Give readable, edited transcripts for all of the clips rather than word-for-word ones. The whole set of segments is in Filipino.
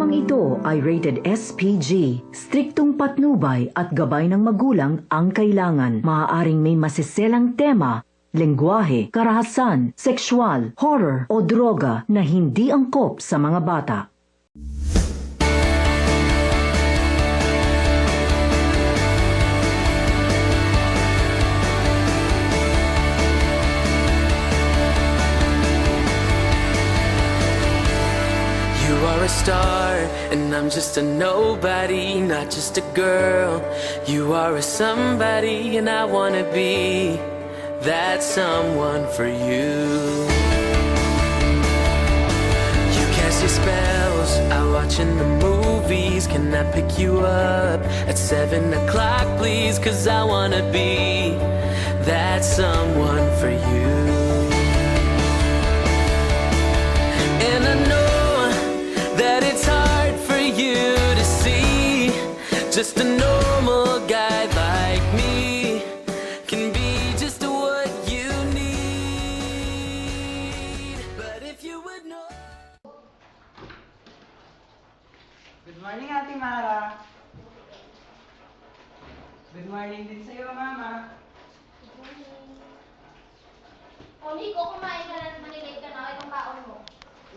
Programang ito ay rated SPG. Striktong patnubay at gabay ng magulang ang kailangan. Maaaring may masiselang tema, lengguwahe, karahasan, sexual, horror o droga na hindi angkop sa mga bata. You are a star, and I'm just a nobody, not just a girl. You are a somebody, and I wanna be that someone for you. You cast your spells, I watch in the movies. Can I pick you up at 7 o'clock, please? 'Cause I wanna be that someone for you. And I know that it's hard for you to see. Just a normal guy like me can be just what you need. But if you would know. Good morning, Ate Mara. Good morning din sa'yo, Mama. Good morning. O, Nico, kumain ka na, manilate ka na. Itong baon mo.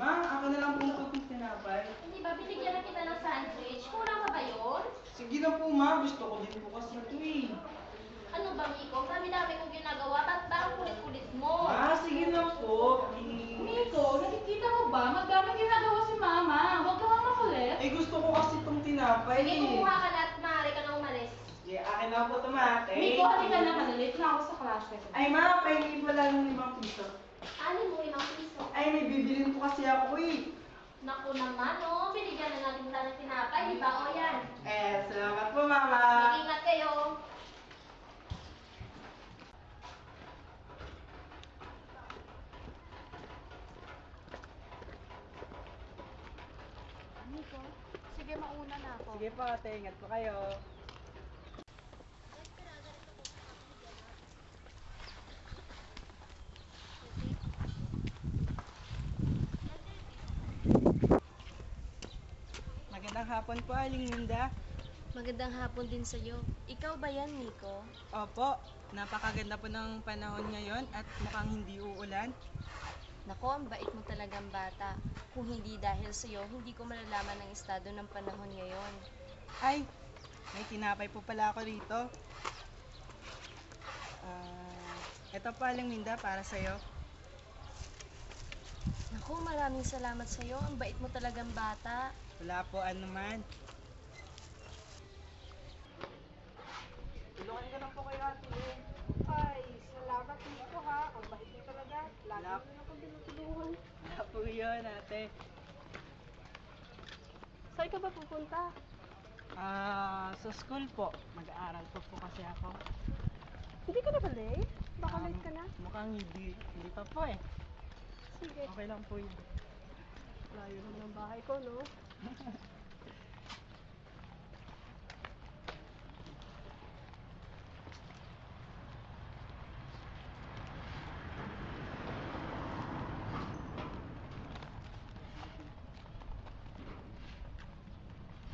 Ma, ako na lang po itong tinapay. Hindi ba binigyan na kita ng sandwich? Kulang ka ba yun? Sige na po, Ma. Gusto ko din po kasi ito eh. Ano ba, Nico? Dami-dami kong ginagawa. Parang kulit-kulit mo. Ma, sige na po. Nico, nakikita mo ba? Magdaming ginagawa si Mama. Huwag ka nga makulit. Eh, gusto ko kasi itong tinapay Sige, eh. kumuha ka na at maaari ka na umalis. Sige, akin na po ito, Ma. Nico, halika na ka. Late na ako sa klase. Ay, Ma, pahingi mo lang ng 5 piso. Alin mo, 5 piso. Ay, may bibilin po kasi ako eh. Naku naman, oh. Binigyan na natin tayo ng tinapay. Di ba? O, yan. Salamat po, Mama. Mag-ingat kayo. Nico, sige mauna na ako. Sige po, ate. Ingat po kayo. Magandang hapon po, Aling Linda. Magandang hapon din sa'yo. Ikaw ba yan, Nico? Opo, napakaganda po ng panahon ngayon at mukhang hindi uulan. Nako, ang bait mo talagang bata. Kung hindi dahil sa'yo, hindi ko malalaman ang estado ng panahon ngayon. Ay, may tinapay po pala ako rito. Ito po, Aling Linda, para sa'yo. Nako, maraming salamat sa'yo. Ang bait mo talagang bata. Wala po anuman. Tulungan ko lang po kayo, Ate Lynn. Ay, salamat Nico ha. Ang bait mo talaga. Lagi mo na akong tinutulungan. Wala po yun, ate. Saan ka ba pupunta? Sa school po. Mag-aaral po kasi ako. Hindi ka na ba late? Baka late ka na? Mukhang hindi pa po eh. Sige. Okay lang po yun. Layo lang ng bahay ko, no?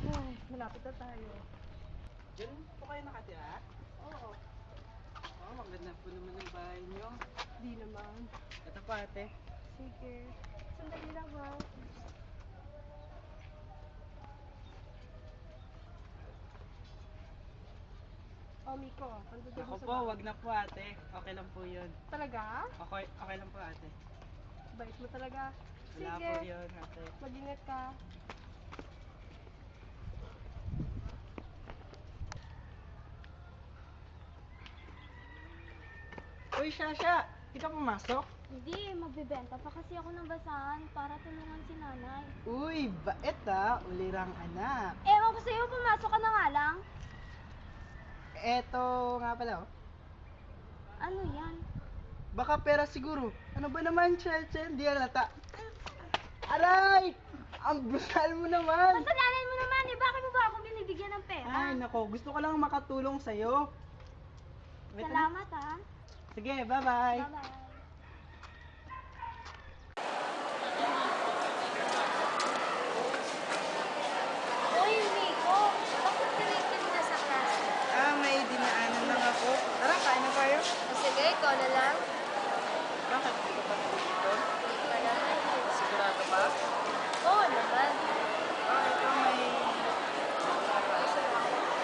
Ay, malapit na tayo. Diyan po kayo nakatira? Oo. Oo, maganda po naman ang bahay niyo. Di naman. Ito po, ate. Sige. Sandali lang ha. Oh, Miko, andun Ako sa po, bahay. wag na po, ate. Okay lang po yun. Talaga? Okay lang po, ate. Bait mo talaga. Wala Sige. po yun, ate. Mag-ingat ka. Uy, Shasha! Di ka pumasok? Hindi, magbebenta pa kasi ako ng basahan para tulungan si nanay. Uy, bait ah. Ulirang anak. Ewan ko sa'yo, pumasok ka na nga lang. Eto nga pala, oh. Ano yan? Baka pera siguro. Ano ba naman, Chelsea? Di halata. Aray! Ang brutal mo naman! Kasalanan mo naman eh, bakit mo ba ako binibigyan ng pera? Ay, nako. Gusto ko lang makatulong sa'yo. Wait, ano? Salamat ha. Sige, bye-bye. Bye-bye. ikaw na lang. Bakit? Hindi ka pa dito? Hindi ka naman. Sigurado ba? Oo naman. Bakit ka may...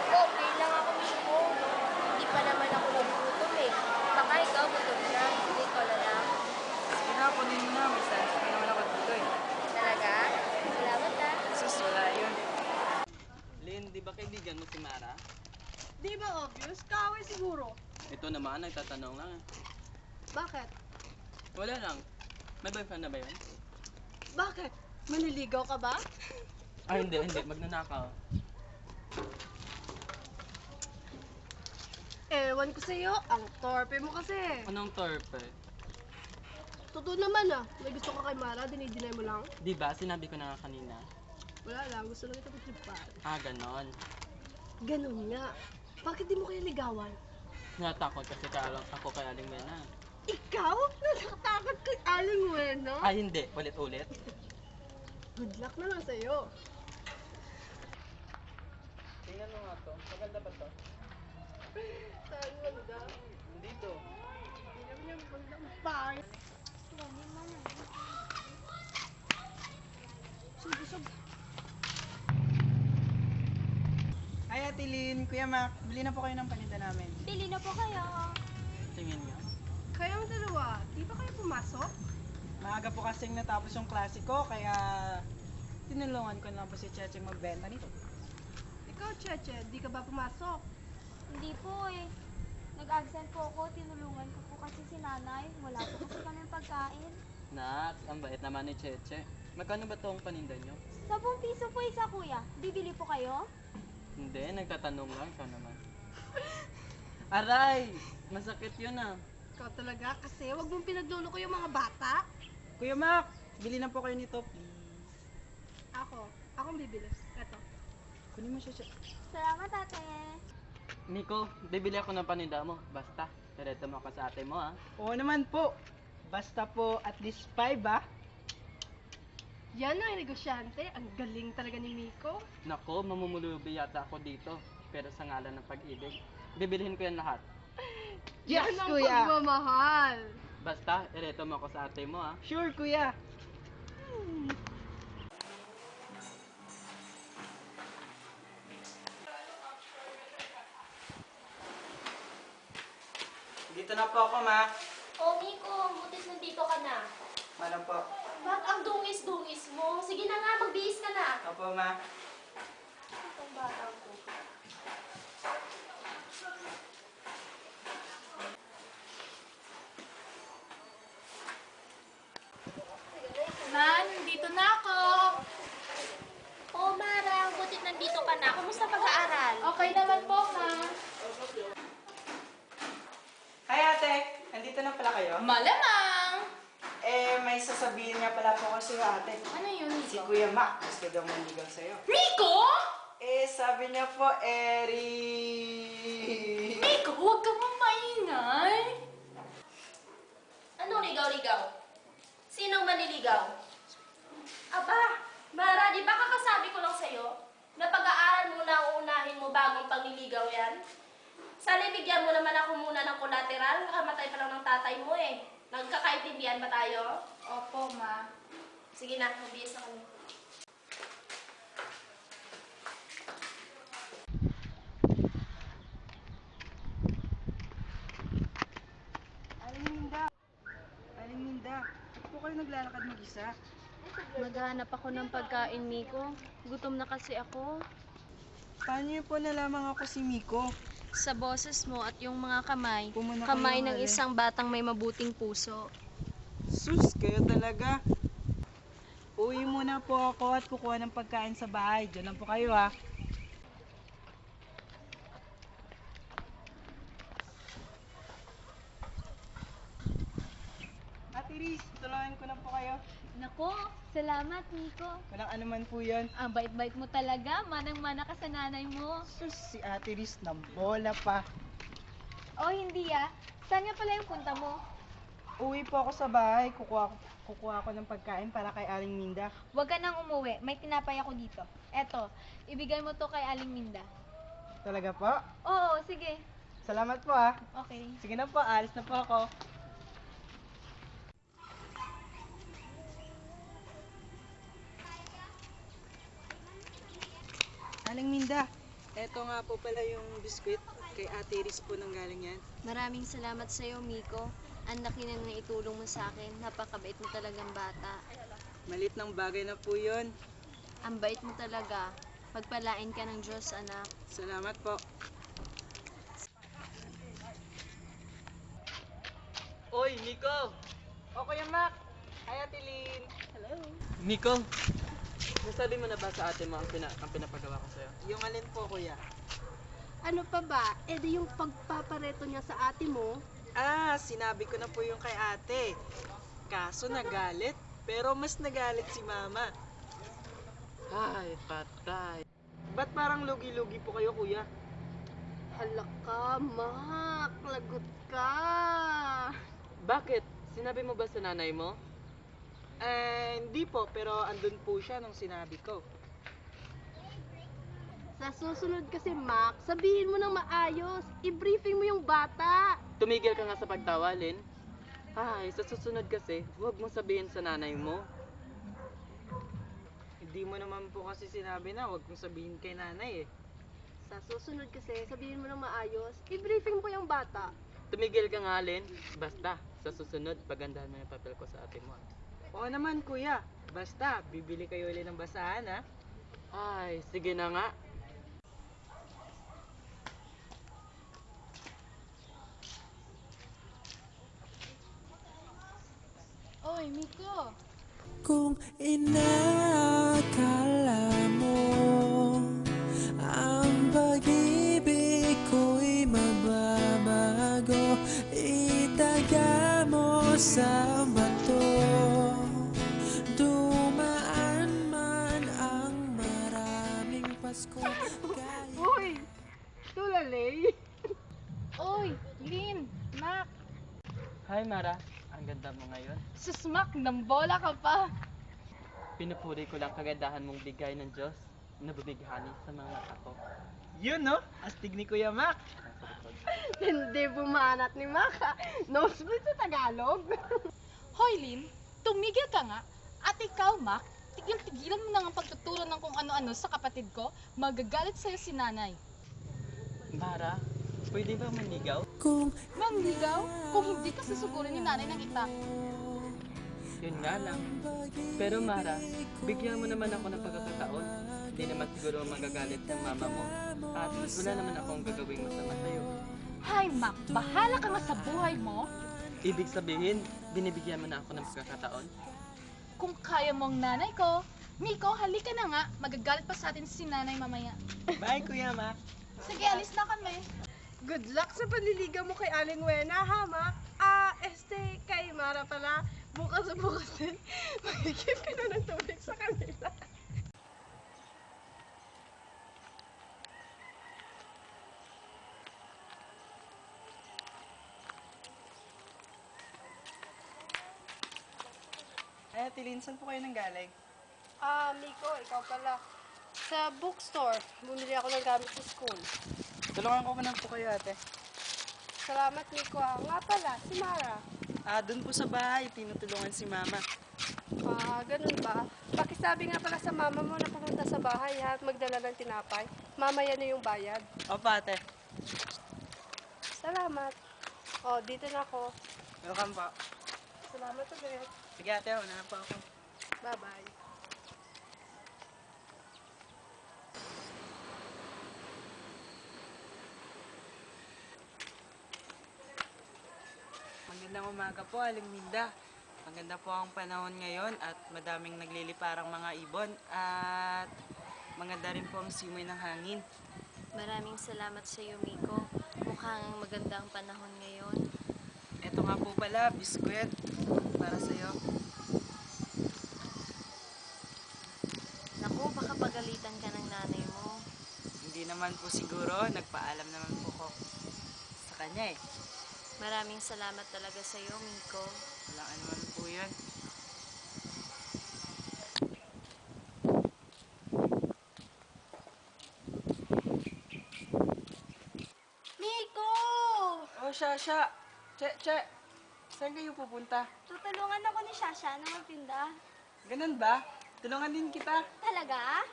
Okay lang ako mismo. Hindi pa naman ako nagugutom eh. Baka ikaw gutom na. Hindi ikaw na lang. Sige na, kunin mo na. May sans pa naman ako dito eh. Talaga? Salamat ah. Sus, wala yun. Lynn, di ba kaibigan mo si Mara? Di ba obvious? Kaaway siguro. Ito naman, nagtatanong lang. Bakit? Wala lang. May boyfriend na ba yun? Bakit? Maniligaw ka ba? Ah, hindi. Magnanakaw. Ewan ko sa'yo, ang torpe mo kasi. Anong torpe? Totoo naman ah, may gusto ka kay Mara, dinidinay mo lang. Di ba? Sinabi ko na nga kanina. Wala lang, gusto lang kita magtripan. Ah, ganon. Ganun nga. Bakit di mo kaya ligawan? Natakot kasi ako kay Aling Mena. Ikaw? Natatakot kay Aling Wena? Ah, hindi. Ulit-ulit. Good luck na lang sa'yo. Tingnan mo nga to. Maganda ba to? Saan ganda? Dito. Hindi naman yung magandang pangit. Sug. Ay, Ate Lynn, Kuya Mac, bili na po kayo ng paninda namin. Bili na po kayo. Tingin nga. Kayong dalawa, di ba kayo pumasok? Maaga po kasing natapos yung klase ko, kaya tinulungan ko na lang po si Cheche magbenta nito. Ikaw, Cheche, di ka ba pumasok? Hindi po eh. Nag-absent po ako, tinulungan ko po kasi si nanay. Wala po kasi kami pagkain. Nak, ang bait naman ni Cheche. Magkano ba tong paninda nyo? 10 piso po isa kuya. Bibili po kayo? Hindi, nagtatanong lang. Ikaw naman. Aray! Masakit yun ah. Ikaw talaga, kasi wag mong pinagluloko yung mga bata. Kuya Mac, bili na po kayo nito, please. Akong bibili. Eto. Kunin mo siya. Salamat ate. Nico, bibili ako ng paninda mo. Basta, diretso mo ako sa ate mo ah. Oo naman po. Basta po at least 5 ah. Yan ang negosyante. Ang galing talaga ni Miko. Nako, mamumulubi yata ako dito. Pero sa ngalan ng pag-ibig, bibilihin ko yan lahat. Yes, Yan ang kuya! pagmamahal. Basta, diretso mo ako sa ate mo ah. Sure, kuya! Dito na po ako, ma. Oh, Miko, butis nandito ka na. Malam po. Ba't ang dungis-dungis mo? Sige na nga, magbihis ka na. Opo, ma. Itong batang ko. Man, dito na ako. Oh, Mara, butit nandito ka na. Kumusta pag-aaral? Okay naman po, ma. Hi, ate. Nandito na pala kayo? Malamang. May sasabihin nga pala po kasi ate. Ano yun, Si Kuya Mac, gusto daw manligaw sa'yo. Miko? Sabi niya po, Miko, huwag ka pong maingay. Anong ligaw-ligaw? Sinong maniligaw? Aba, Mara, di ba kakasabi ko lang sa'yo na pag-aaral muna ang unahin mo bagong pangliligaw yan? Sana bigyan mo naman ako muna ng collateral. Kamatay pa lang ng tatay mo eh. Nagkakaintindihan ba tayo? Opo, ma. Sige na, mabiyas na kami. Aling Minda, ba't po kayo naglalakad mag-isa? Maghanap ako ng pagkain, Miko. Gutom na kasi ako. Paano niyo po nalaman ako si Miko? Sa boses mo at yung mga kamay, Pumuna kamay kayo, ng Mare. isang batang may mabuting puso. Sus, kayo talaga. Uwi muna po ako at kukuha ng pagkain sa bahay. Diyan lang po kayo ha. Ate Riz, tulungan ko na po kayo. Nako, salamat, Miko. Walang anuman po yan. Ang bait-bait mo talaga. Manang-mana ka sa nanay mo. Sus, si Ate Riz ng bola pa. Oh, hindi ah. Saan nga pala yung punta mo? Uwi po ako sa bahay. Kukuha ako ng pagkain para kay Aling Minda. Huwag ka nang umuwi. May tinapay ako dito. Eto, ibigay mo to kay Aling Minda. Talaga po? Oo, sige. Salamat po ah. Okay. Sige na po, alis na po ako. Aling Minda, eto nga po pala yung biskwit. Kay Ate Iris po nang galing yan. Maraming salamat sa iyo, Miko. Ang laki na ng itulong mo sa akin. Napakabait mo talagang bata. Malit ng bagay na po yun. Ang bait mo talaga. Pagpalain ka ng Diyos, anak. Salamat po. Oy, Nico! O Kuya Mac! Hi, Ate Lynn! Hello! Nico, nasabi mo na ba sa ate mo ang pinapagawa ko sa'yo? Yung alin po, Kuya? Ano pa ba? Eh di yung pagpapareto niya sa ate mo. Ah, sinabi ko na po yung kay ate. Kaso nagalit, pero mas nagalit si Mama. Ay, patay. Ba't parang lugi-lugi po kayo, Kuya? Hala ka, Mak. Lagot ka. Bakit? Sinabi mo ba sa nanay mo? Hindi po, pero andun po siya nung sinabi ko. Sa susunod kasi, Mak, sabihin mo ng maayos. I-briefing mo yung bata. Tumigil ka nga sa pagtawalin. Ay, sa susunod kasi, huwag mo sabihin sa nanay mo. Hindi mo naman po kasi sinabi na huwag mong sabihin kay nanay eh. Sa susunod kasi, sabihin mo ng maayos. I-briefing mo yung bata. Tumigil ka nga, Len. Basta, sa susunod, pagandahan mo yung papel ko sa ate mo. Oo naman, Kuya. Basta, bibili kayo ulit ng basahan ha. Ay, sige na nga. Oy, Miko! Kung inakala mo ang pag-ibig ko'y mababago, itaga mo sa bato. Dumaan man ang maraming Pasko kahit Uy! Tulalay! Oy, Lynn! Mac! Hi, Mara. Ang ganda mo ngayon. Susmak ng bola ka pa! Pinupuri ko lang kagandahan mong bigay ng Diyos na bumighani sa mga mata ko. Yun no, astig ni Kuya Mac. Nasa likod. Hindi bumanat ni Maka. Nosebleed sa Tagalog. Hoy, Lynn, tumigil ka nga. At ikaw, Mac, tigil-tigilan mo na ang pagtuturo ng kung ano-ano sa kapatid ko. Magagalit sa'yo si nanay. Mara, pwede ba manigaw? kung Manligaw, kung hindi ka susugurin ni nanay ng itak. Yun nga lang. Pero Mara, bigyan mo naman ako ng pagkakataon. Hindi naman siguro magagalit ng mama mo. At wala naman akong gagawing masama sa'yo. Hay, Mac, bahala ka nga sa buhay mo. Ibig sabihin, binibigyan mo na ako ng pagkakataon. Kung kaya mong nanay ko, Miko, halika na nga. Magagalit pa sa atin si nanay mamaya. Bye, Kuya Mac. Sige, alis na kami. Good luck sa panliligaw mo kay Aling Wena, ha, Mak? Kay Mara pala. Bukas din, mag-give ka na ng tubig sa kanila. Ay, Ate Lynn, saan po kayo nang galing? Miko, ikaw pala. Sa bookstore, bumili ako ng gamit sa school. Tulungan ko na po kayo, ate. Salamat, Miko. Nga pala, si Mara. Doon po sa bahay, tinutulungan si Mama. Ganun ba? Pakisabi nga pala sa mama mo na pumunta sa bahay, ha, at magdala ng tinapay. Mamaya na yung bayad. Opo, ate. Salamat. Dito na ako. Welcome po. Salamat ulit. Sige, ate, una na po ako. Bye-bye. Magandang umaga po, Aling Minda. Maganda po ang panahon ngayon at madaming nagliliparang mga ibon at maganda rin po ang simoy ng hangin. Maraming salamat sa iyo, Miko. Mukhang maganda ang panahon ngayon. Ito nga po pala, biskwit para sa'yo. Naku, baka pagalitan ka ng nanay mo. Hindi naman po siguro, nagpaalam naman po ko sa kanya eh. Maraming salamat talaga sa iyo, Miko. Walang anuman po yun. Miko! Shasha. Che, saan kayo pupunta? Tutulungan ako ni Shasha na magtinda. Ganun ba? Tulungan din kita. Talaga?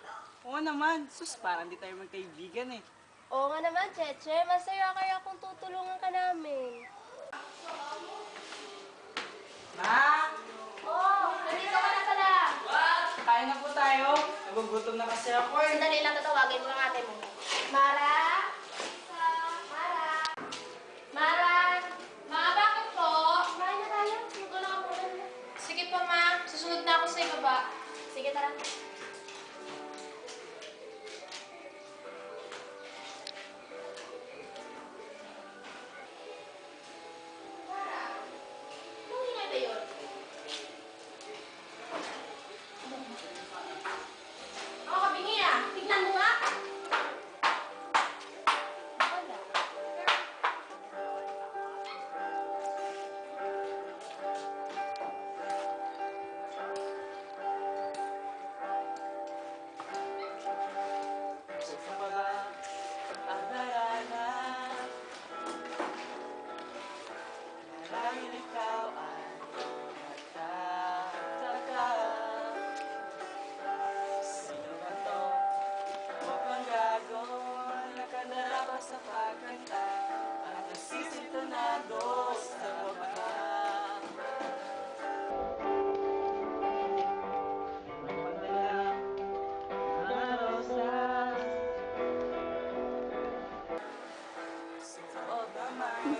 Oo naman. Sus, parang di tayo magkaibigan eh. Oo nga naman, Cheche. Masaya kaya kung tutulungan ka namin. Ma! Oh, nandito ka na pala. Kain na po tayo. Nagugutom na kasi ako eh. Sandali lang, tatawagin mo ang ate mo. Mara? Mara? Mara? Ma, bakit po? Kumain na tayo. Tutulungan ako muna. Sige po, ma. Susunod na ako sa ibaba. Sige, tara. Anong ingay ba yun? Ako, kabingi ah. Tignan mo nga. Wala. Sa baba, ang darana. Marahil ikaw ay magtataka. Sino ba to? Mukhang gago. Nakanarapa sa pagkanta. At nagsisintonado sa baba. Magpadala ng rosas. Sa loob naman,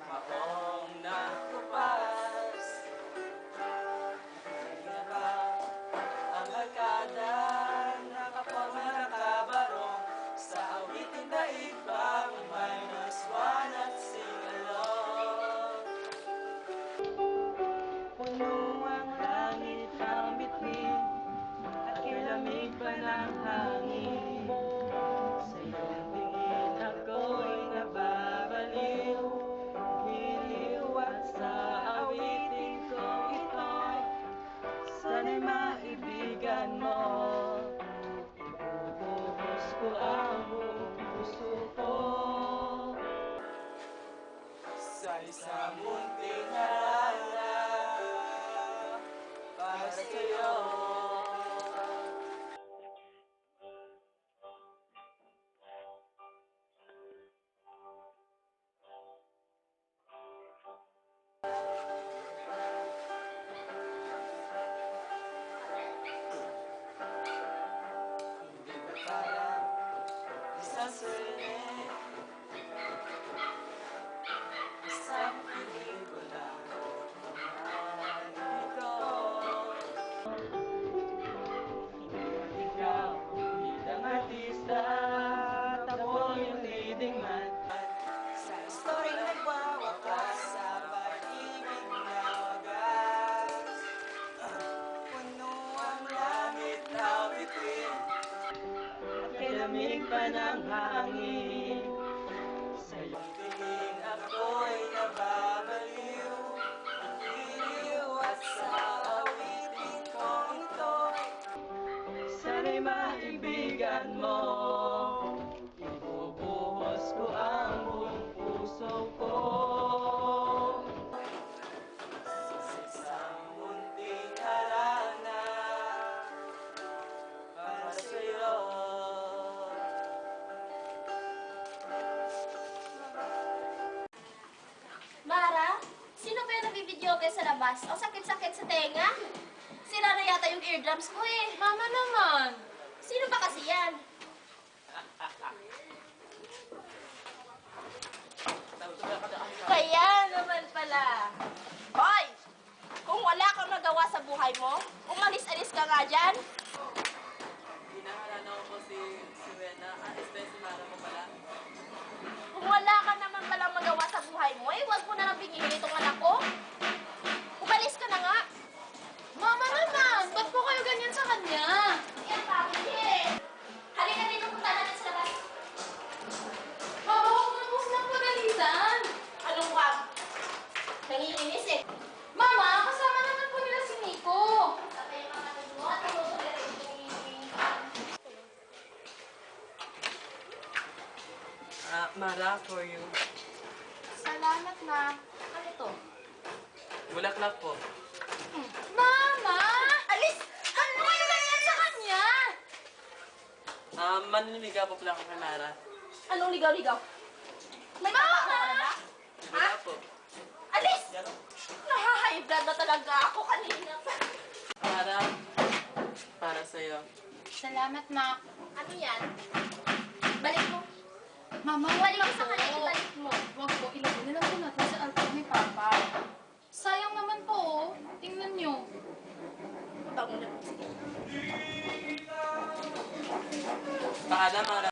maong nakupas. Kanina ba ang arkada, nakaporma nakabarong sa awiting daigpang -1 at sing along. Puno ang langit ang bituin at kilamig pa ng hangin. Sa iyong tingin ako'y nababaliw, giliw at sa awiting kong ito'y sana'y maibigan mo. Ibubuhos ko ang buong puso ko sa isang munting harana para sa'yo. Hindi ba parang isang sirene? Isang pelikula naman ito. Hindi man ikaw bilang artista, tapos yung leading man. Sa story nagwawakas sa pag-ibig na wagas. Puno ang langit na bituin at kilamig pa ng hangin. Sa iyong tingin ako'y nababaliw, giliw at sa awiting kong ito'y sana'y maibigan mo. Ibubuhos ko ang buong puso ko sa isang munting harana para sa'yo. Mara, sino ba yung nabibidyoke sa labas? Ang sakit-sakit sa tenga? Sira na yata yung eardrums ko eh. Mama naman. Sino ba kasi yan? Kaya naman pala. Hoy! Kung wala kang nagawa sa buhay mo, umalis-alis ka nga dyan. Hinahalala ko po si Wena. Si Mara mo pala. Kung wala ka naman palang magawa sa buhay mo, eh, huwag mo na lang bigyan itong anak ko. Umalis ka na nga. Mama naman, ba't po kayo ganyan sa kanya? Yan, bakit eh? Halika dito, punta natin sa labas. Mama, huwag mo po silang pagalitan. Anong wag? Nangiinis eh. Mama, kasama naman po nila si Nico. Sabay yung mga tulo at tuloy itong Mara, for you. Salamat, ma. Ano to? Bulaklak po. Mama! Alis! Ano mo yung ganyan sa kanya? Manliligaw po pala ako kay Mara. Anong ligaw-ligaw? May tatakot ka na ba? Wala po. Alis! Nahahay blood na talaga ako kanina pa. Mara, para sa'yo. Salamat, ma. Ano yan? Balik mo. Mama, Balik mo sa kanila, balik mo. Wag po, ilagay na lang po natin sa altar ni Papa. Sayang naman po, oh. Tingnan nyo. Bango na po. Sige. Pakala, Mara.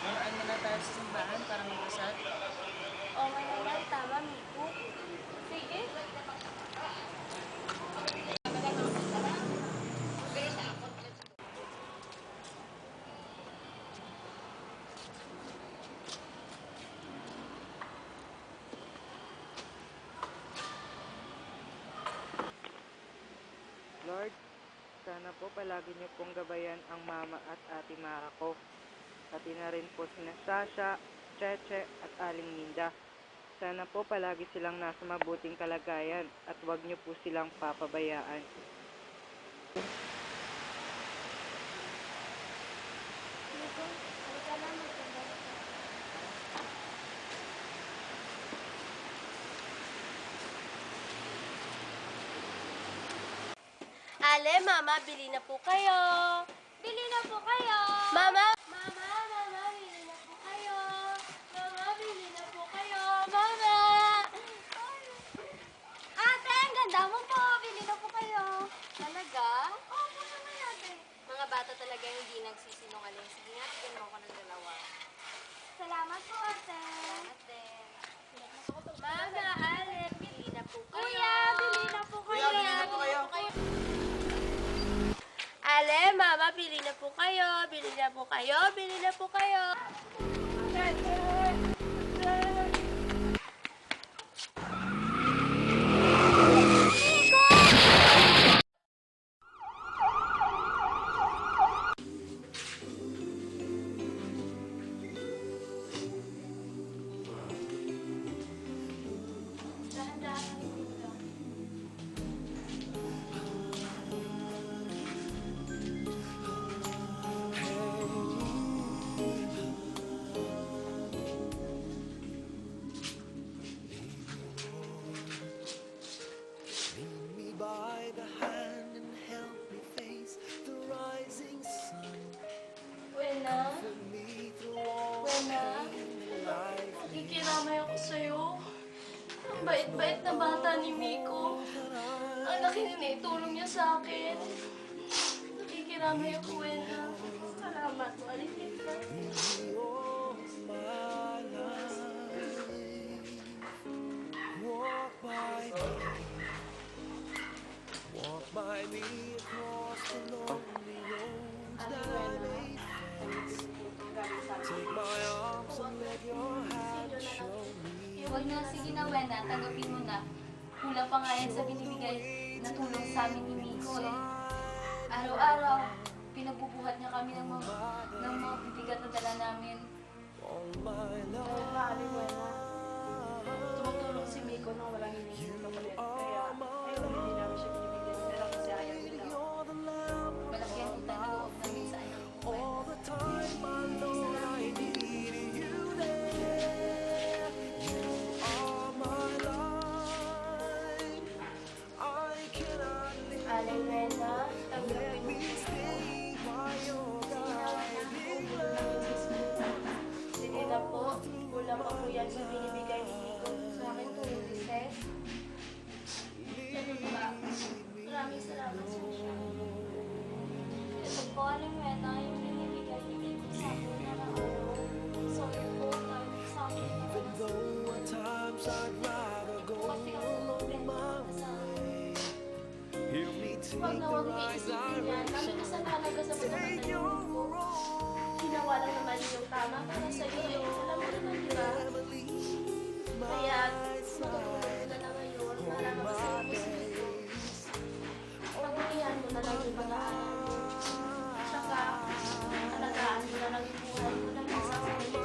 Maraan na tayo sa simbahan para magkasal. Okay naman, tama, Miko. Sige. Lord, sana po palagi niyo pong gabayan ang mama at ate Mara ko. Pati na rin po sina Sasha, Cheche at Aling Minda. Sana po palagi silang nasa mabuting kalagayan at huwag niyo po silang papabayaan. Ale, Mama, bili na po kayo. Bili na po kayo! Mama! Mama, bili na po kayo! Mama, bili na po kayo! Mama! Ate, ang ganda mo po! Bili na po kayo! Talaga? Opo naman, ate. Mga bata talaga hindi nagsisinungaling. Sige nga, tigyan mo ako ng dalawa. Salamat po, ate. Salamat din. Mama, Ale, bili na po kayo. Kuya, bili na po kayo! Kuya, bili na po kayo. Ale, Mama, bili na po kayo. Bili na po kayo. Bili na po kayo. Me by the hand and help me face the rising sun. Wena, Put me through all Wena, pain in life. nakikiramay ako sa'yo. Ang bait-bait na bata ni Miko. Ang laki na naitulong niya sa akin. Nakikiramay ako, Wena. Salamat, maligid ka. All my life. Walk by me across the lonely roads that I may face. Take my arms and let your hand show me. Huwag na, sige na, Wena. Tanggapin mo na. Kulang pa nga yan sa binibigay na tulong sa amin ni Miko eh. Araw-araw, pinagbubuhat niya kami ng mga bibigat na dala namin. All my Dahil maaari, Wena. Tumutulong si Miko nang walang hinihingi ng ulit. Kaya, ayun, hindi namin siya binibigyan. Pero kasi ayaw nila. Malaki ang utang na loob namin sa anak ko, Wena. all the time, my Lord, I need you there. You are my life. I cannot live. Aling Wena, tanggapin mo. Stay by your guiding love. Sige na po. Kulang pa po yan sa binibigay ni Miko sa akin tulong ni Seth. Ganun ba? Maraming salamat sa siya. Ito po, Aling Wena, yung binibigay ni Miko sa akin na araw. Sorry po, dahil sa akin na Though at times I'd rather go kasi ako alone my way. Hear me take Huwag na the huwag mo right iisipin yan. Kami kasi talaga sa mga Take katayo your ko. Ginawa lang naman yung tama para sa iyo eh. Alam mo naman, di ba? Kaya, matutulog mo na lang ngayon para makasama mo si Miko. Pagbutihan mo na lang yung mga aral mo. Tsaka, alagaan mo na lang yung buhay mo ng kasama mo.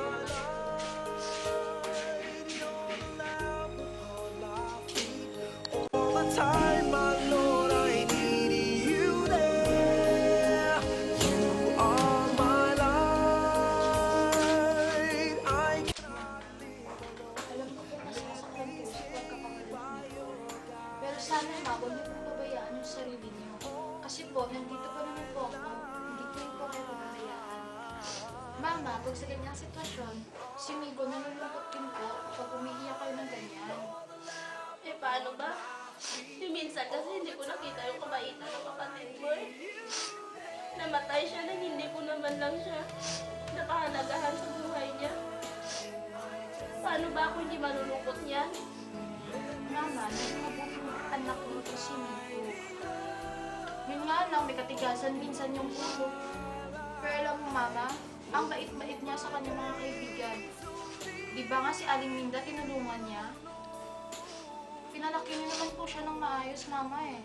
sana ma, huwag niyo pong pabayaan yung sarili niyo. Kasi po, nandito pa naman po ako, hindi ko rin po kayo pabayaan. Mama, pag sa ganyang sitwasyon, si Migo nalulungkot din po pag umiiyak kayo ng ganyan. Eh, paano ba? Yung minsan kasi hindi ko nakita yung kabaitan ng kapatid mo eh. Namatay siya nang hindi ko naman lang siya nakahalagahan sa buhay niya. Paano ba ako hindi malulungkot niyan? Mama, naging mabuting anak mo to si Migo. Yun nga lang, may katigasan minsan yung puso. Pero alam mo, Mama, ang bait-bait niya sa kanyang mga kaibigan. Di ba nga si Aling Minda tinulungan niya? Pinalaki niyo naman po siya ng maayos, Mama eh.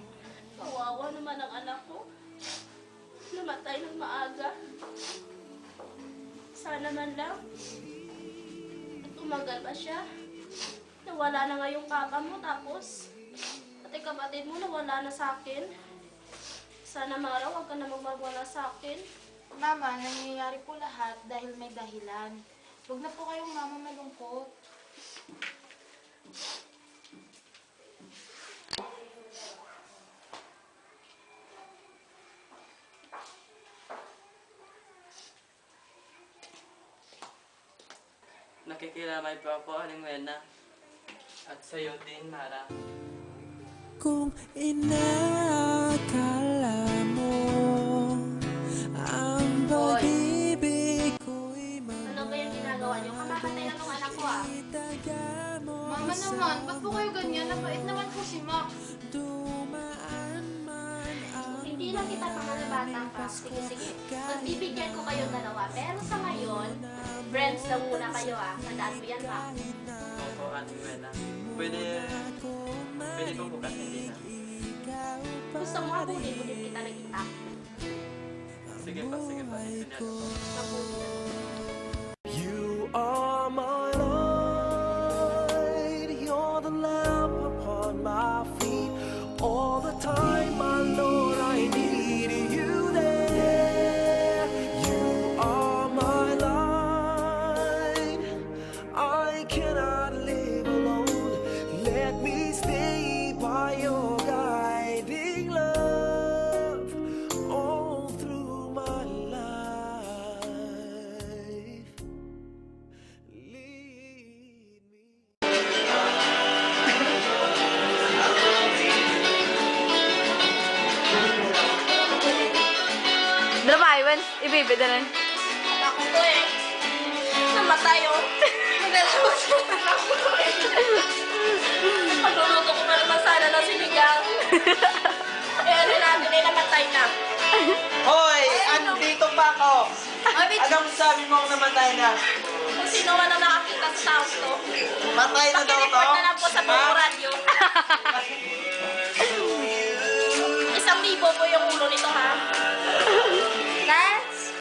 Kawawa naman ang anak ko. Namatay ng maaga. Sana man lang. Tumagal pa siya. Nawala na nga yung papa mo tapos pati kapatid mo nawala na sa akin. Sana Mara, huwag ka na magmawala sa akin. Mama, nangyayari po lahat dahil may dahilan. Huwag na po kayong mama malungkot. Nakikiramay po ako, Aling Wena. At sa'yo din, Mara. Kung inakala mo ang pag-ibig ko'y Ano ba yung ginagawa niyo? Kamakatay na nung anak ko ah. mamitaga mo Mama naman, ba't po kayo ganyan? Napait naman po si Mac. dumaan man ang Hindi lang kita mga bata pa. Sige. Magbibigyan ko kayo dalawa. Pero sa ngayon, friends lang muna kayo ah. Tandaan mo yan ha. Opo, Aling Wena. Pwede pong bukas, hindi na. Gusto mo habulin mo din kita nakita. Sige pa, intindihan ko. Habulin na. You are my light, you're the lamp upon my feet. All the time, my Lord, I need you there. You are my light, I cannot live alone. Let me stay by your guiding love all through my life. Lead me. Drama, Iwan, ibibida na. Anak ko eh. Namatay oh. Naglalabas na anak ko eh. Pagluluto ko pa naman sana ng sinigang. Eh ano natin eh, namatay na. Hoy! Andito pa ako! Anong sabi mo kung namatay na? Kung sino man ang nakakita sa tao to, Matay na daw to? pakireport na lang po sa buong radyo.